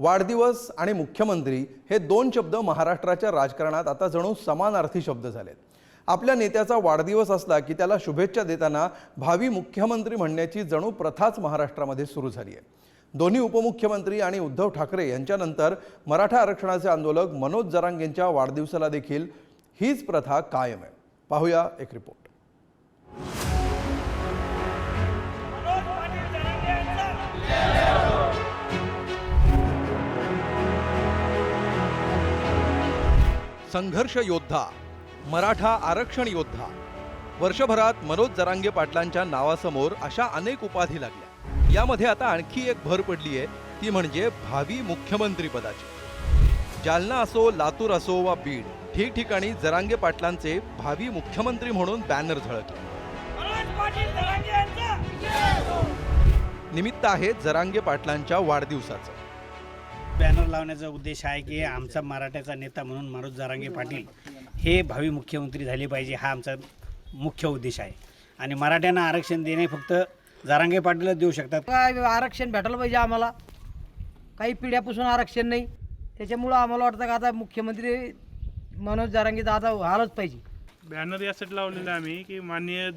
वाढदिवस आणि मुख्यमंत्री हे दोन शब्द महाराष्ट्राच्या राजकारणात आता जणू समानार्थी शब्द झालेत। आपल्या नेत्याचा वाढदिवस असला की त्याला शुभेच्छा देताना भावी मुख्यमंत्री म्हणण्याची जणू प्रथाच महाराष्ट्रामध्ये सुरू झाली आहे। दोन्ही उपमुख्यमंत्री आणि उद्धव ठाकरे यांच्यानंतर मराठा आरक्षणाचे आंदोलक मनोज जरांगेंच्या वाढदिवसाला देखील हीच प्रथा कायम आहे। पाहूया एक रिपोर्ट। संघर्ष योद्धा, मराठा आरक्षण योद्धा, वर्षभरात मनोज जरांगे पाटलांच्या नावासमोर अशा अनेक उपाधी लागल्या। यामध्ये आता आणखी एक भर पडली आहे, ती म्हणजे भावी मुख्यमंत्री पदाची। जालना असो, लातूर असो वा बीड, ठिकठिकाणी जरांगे पाटलांचे भावी मुख्यमंत्री म्हणून बॅनर झळकले। निमित्त आहे जरांगे पाटलांच्या वाढदिवसाचं। बॅनर लावण्याचा उद्देश आहे की आमचा मराठ्याचा नेता म्हणून मनोज जरांगे पाटील हे भावी मुख्यमंत्री झाले पाहिजे, हा आमचा मुख्य उद्देश आहे। आणि मराठ्यांना आरक्षण देणे फक्त जरांगे पाटीलच देऊ शकतात। काय आरक्षण भेटायला पाहिजे आम्हाला, काही पिढ्यापासून आरक्षण नाही, त्याच्यामुळं आम्हाला वाटतं का आता मुख्यमंत्री मनोज जरांगे दादा व्हायलाच पाहिजे। बॅनर यासाठी लावलेलं आम्ही की माननीय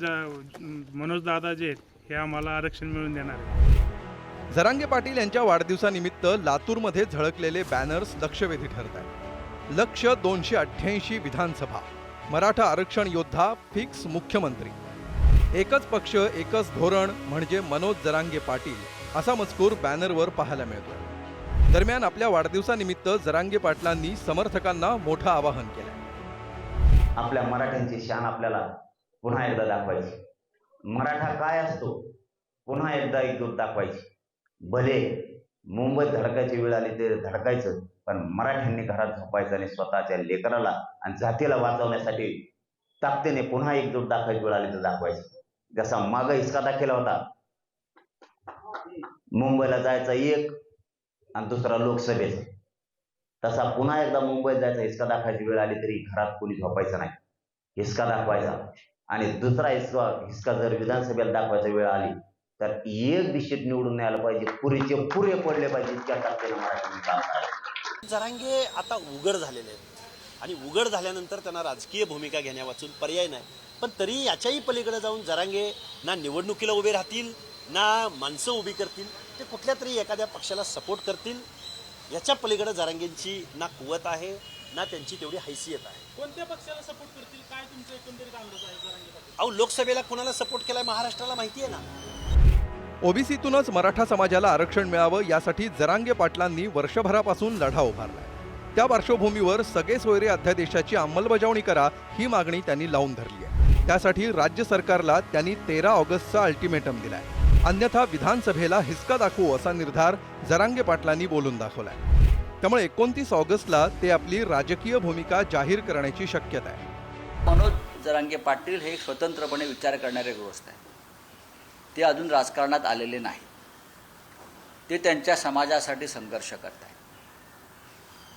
मनोज दादा जे आहेत हे आम्हाला आरक्षण मिळवून देणार आहे। जरांगे पाटील यांच्या वाढदिवसानिमित्त लातूरमध्ये झळकलेले बॅनर्स लक्षवेधी ठरत आहेत। लक्ष्य 288 विधानसभा, मराठा आरक्षण योद्धा फिक्स मुख्यमंत्री, एकच पक्ष एकच धोरण म्हणजे मनोज जरांगे पाटील असा मजकूर बॅनरवर पाहायला मिळतोय। दरम्यान आपल्या वाढदिवसानिमित्त जरांगे पाटलांनी समर्थकांना मोठं आवाहन केलंय। आपल्या मराठ्यांची शान आपल्याला पुन्हा एकदा दाखवायची। मराठा काय असतो पुन्हा एकदा एकजूट दाखवायची। भले मुंबईत धडकायची वेळ आली ते धडकायचं, पण मराठ्यांनी घरात झोपायचं आणि स्वतःच्या लेकराला आणि जातीला वाचवण्यासाठी ताकदीने पुन्हा एकजूट दाखवायची वेळ आली तर दाखवायची। जसा माग हिसका दाखवला होता, मुंबईला जायचा एक आणि दुसरा लोकसभेचा, तसा पुन्हा एकदा मुंबईत जायचा हिसका दाखवायची वेळ आली तरी घरात कोणी झोपायचं नाही, हिसका दाखवायचा। आणि दुसरा हिसका जर विधानसभेला दाखवायची वेळ आली तर एक दिशेत निवडून न्यायला पाहिजे, पुरेचे पुरे पडले पाहिजे, इतक्या ताकदीने मराठ्यांनी काम करायचं। जरांगे आता उघड झालेले आहेत आणि उघड झाल्यानंतर त्यांना राजकीय भूमिका घेण्यावाचून पर्याय नाही। पण तरी याच्याही पलीकडे जाऊन जरांगे ना निवडणुकीला उभे राहतील, ना माणसं उभी करतील, ते कुठल्या तरी एखाद्या पक्षाला सपोर्ट करतील। याच्या पलीकडे जरांगेंची ना कुवत आहे ना त्यांची तेवढी हैसियत आहे। कोणत्या पक्षाला सपोर्ट करतील काय तुमचं एकंदरीत अंदाज आहे जरांगे? अहो, लोकसभेला कोणाला सपोर्ट केलाय महाराष्ट्राला माहिती आहे ना। ओबीसीतूनच मराठा समाजाला आरक्षण मिळावं यासाठी जरांगे पाटलांनी वर्षभरापासून लढा उभारलाय। त्या पार्श्वभूमीवर सगळे सोयरे अध्यादेशाची अंमलबजावणी करा ही मागणी त्यांनी लावून धरली आहे। त्यासाठी राज्य सरकारला त्यांनी 13 ऑगस्टचा अल्टिमेटम दिलाय, अन्यथा विधानसभेला हिसका दाखवू असा निर्धार जरांगे पाटलांनी बोलून दाखवलाय। त्यामुळे 29 ऑगस्टला ते आपली राजकीय भूमिका जाहीर करण्याची शक्यता आहे। मनोज जरांगे पाटील हे स्वतंत्रपणे विचार करणारे गृहस्थ आहे। ते अजून राजकारणात आलेले नाही, ते त्यांच्या समाजासाठी संघर्ष करत आहेत।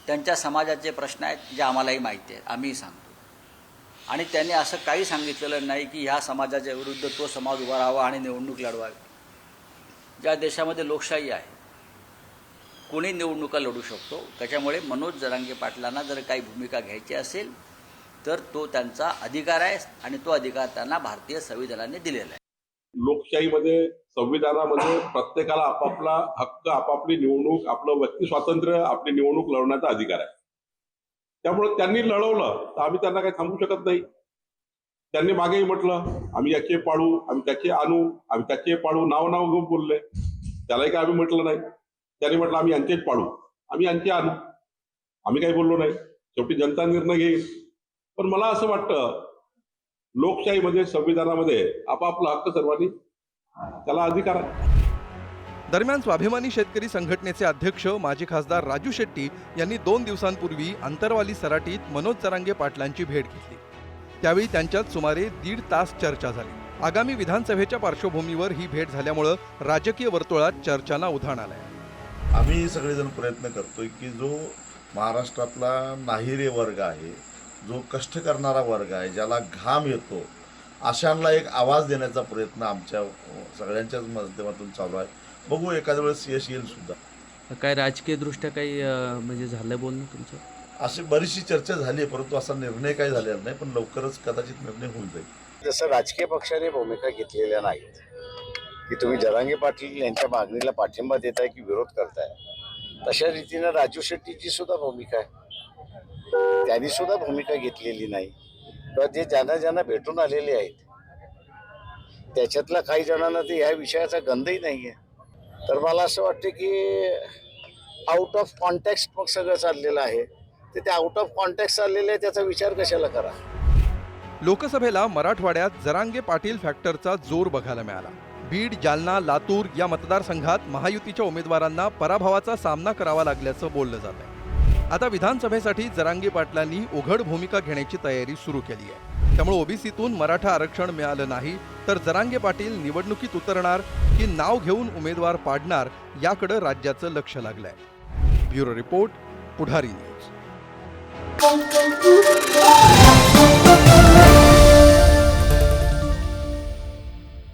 त्यांच्या समाजाचे प्रश्न आहेत जे आम्हालाही माहिती आहेत, आम्हीही सांगतो। आणि त्यांनी असं काही सांगितलेलं नाही की ह्या समाजाच्या विरुद्ध तो समाज उभा राहावा आणि निवडणूक लढवावी। ज्या देशामध्ये लोकशाही आहे, कोणी निवडणुका लढू शकतो। त्याच्यामुळे मनोज जरांगे पाटलांना जर काही भूमिका घ्यायची असेल तर तो त्यांचा अधिकार आहे आणि तो अधिकार त्यांना भारतीय संविधानाने दिलेला आहे। लोकशाहीमध्ये, संविधानामध्ये प्रत्येकाला आपापला हक्क, आपापली निवडणूक, आपलं व्यक्ती स्वातंत्र्य, आपली निवडणूक लढवण्याचा अधिकार आहे। त्यामुळे त्यांनी लढवलं तर आम्ही त्यांना काही थांबवू शकत नाही। त्यांनी मागेही म्हटलं आम्ही याचे पाडू, आम्ही त्याचे आणू, आम्ही त्याचे पाडू, नाव घेऊन बोलले, त्यालाही काय आम्ही म्हटलं नाही। त्यांनी म्हटलं आम्ही यांचेच पाडू, आम्ही यांचे आणू, आम्ही काही बोललो नाही। शेवटी जनता निर्णय घेईल। पण मला असं वाटतं लोकशाहीमध्ये, संविधानामध्ये आपापला हक्क सर्वांनी त्याला अधिकार आहे। दरम्यान स्वाभिमानी शेतकरी संघटनेचे अध्यक्ष माजी खासदार राजू शेट्टी यांनी 2 दिवसांपूर्वी अंतरवाली सराटीत मनोज जरांगे पाटलांची भेट घेतली। त्यावेळी त्यांच्यात सुमारे 1.5 तास चर्चा झाली। आगामी विधानसभेच्या पार्श्वभूमीवर ही भेट झाल्यामुळे राजकीय वर्तुळात चर्चांना उधाण आलंय। आम्ही सगळेजण प्रयत्न करतोय की जो महाराष्ट्रातला नाहिरे वर्ग आहे, जो कष्ट करणारा वर्ग आहे, ज्याला घाम येतो, अशांना एक आवाज देण्याचा प्रयत्न आमच्या सगळ्यांच्याच माध्यमातून चालू आहे। बघू एखाद्या वेळेस यश येईल सुद्धा। काय राजकीयदृष्ट्या काही म्हणजे झालं बोलणं तुमचं? अशी बरीचशी चर्चा झाली आहे, परंतु असा निर्णय काही झालेला नाही, पण लवकरच कदाचित निर्णय होऊन जाईल. जसं राजकीय पक्षाने भूमिका घेतलेल्या नाहीत की तुम्ही जरांगे पाटील यांच्या मागणीला पाठिंबा देताय की विरोध करताय, तशा रीतीनं राजू शेट्टीची सुद्धा भूमिका आहे, त्यांनी सुद्धा भूमिका घेतलेली नाही. किंवा जे ज्यांना भेटून आलेले आहेत त्याच्यातल्या काही जणांना ते या विषयाचा गंधही नाही आहे. तर मला असं वाटतं की आउट ऑफ कॉन्टेक्स्ट मग सगळं चाललेलं आहे. ते आउट ऑफ कॉन्टेक्स्ट चाललेलं आहे, त्याचा विचार कशाला करा. लोकसभेला मराठवाड्यात जरांगे पाटील फॅक्टरचा जोर बघायला मिळाला. बीड, जालना, लातूर या मतदारसंघात महायुतीच्या उमेदवारांना पराभवाचा सामना करावा लागल्याचं बोललं जात आहे. आता विधानसभेसाठी जरांगे पाटलांनी उघड भूमिका घेण्याची तयारी सुरू केली आहे. त्यामुळे ओबीसीतून मराठा आरक्षण मिळालं नाही तर जरांगे पाटील निवडणुकीत उतरणार की नाव घेऊन उमेदवार पाडणार याकडे राज्याचं लक्ष लागलंय. ब्युरो रिपोर्ट, पुढारी न्यूज.